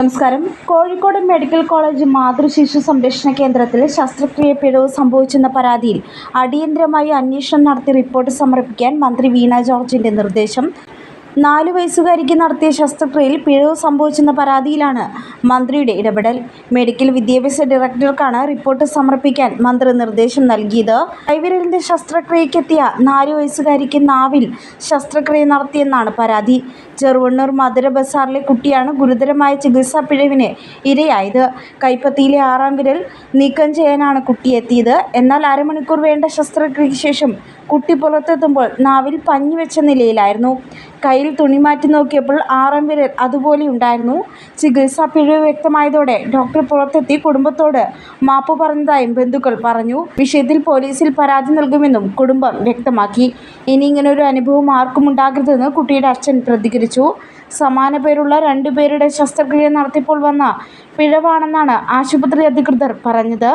നമസ്കാരം. Kozhikode medical college മാതൃശിശു സംരക്ഷണ കേന്ദ്രത്തിൽ ശസ്ത്രക്രിയ പിഴവ് സംഭവിച്ചെന്ന പരാതിയിൽ അടിയന്തരമായി അന്വേഷണം നടത്തി റിപ്പോർട്ട് സമർപ്പിക്കാൻ മന്ത്രി വീണ ജോർജിന്റെ നിർദ്ദേശം. 4 വയസ്സുകാരിക്ക് നടത്തിയ ശസ്ത്രക്രിയയിൽ പിഴവ് സംഭവിച്ചെന്ന പരാതിയിലാണ് മന്ത്രിയുടെ ഇടപെടൽ. മെഡിക്കൽ വിദ്യാഭ്യാസ ഡയറക്ടർക്കാണ് റിപ്പോർട്ട് സമർപ്പിക്കാൻ മന്ത്രി നിർദ്ദേശം നൽകിയത്. കൈവിരലിന്റെ ശസ്ത്രക്രിയക്കെത്തിയ 4 വയസ്സുകാരിക്ക് നാവിൽ ശസ്ത്രക്രിയ നടത്തിയെന്നാണ് പരാതി. ചെറുവണ്ണൂർ മധുര ബസാറിലെ കുട്ടിയാണ് ഗുരുതരമായ ചികിത്സാ പിഴവിന് ഇരയായത്. കൈപ്പത്തിയിലെ 6-ാം വിരൽ നീക്കം ചെയ്യാനാണ് കുട്ടി എത്തിയത്. എന്നാൽ അരമണിക്കൂർ വേണ്ട ശസ്ത്രക്രിയയ്ക്ക് ശേഷം കുട്ടി പുറത്തെത്തുമ്പോൾ നാവിൽ പഞ്ഞി വെച്ച നിലയിലായിരുന്നു. കയ്യിൽ തുണി മാറ്റി നോക്കിയപ്പോൾ 6-ാം വിരൽ അതുപോലെ ഉണ്ടായിരുന്നു. ചികിത്സാ പിഴവ് വ്യക്തമായതോടെ ഡോക്ടർ പുറത്തെത്തി കുടുംബത്തോട് മാപ്പ് പറഞ്ഞതായും ബന്ധുക്കൾ പറഞ്ഞു. വിഷയത്തിൽ പോലീസിൽ പരാതി നൽകുമെന്നും കുടുംബം വ്യക്തമാക്കി. ഇനി ഇങ്ങനൊരു അനുഭവം ആർക്കും ഉണ്ടാകരുതെന്ന് കുട്ടിയുടെ അച്ഛൻ പ്രതികരിച്ചു. സമാന പേരുള്ള 2 പേരുടെ ശസ്ത്രക്രിയ നടത്തിയപ്പോൾ വന്ന പിഴവാണെന്നാണ് ആശുപത്രി അധികൃതർ പറഞ്ഞത്.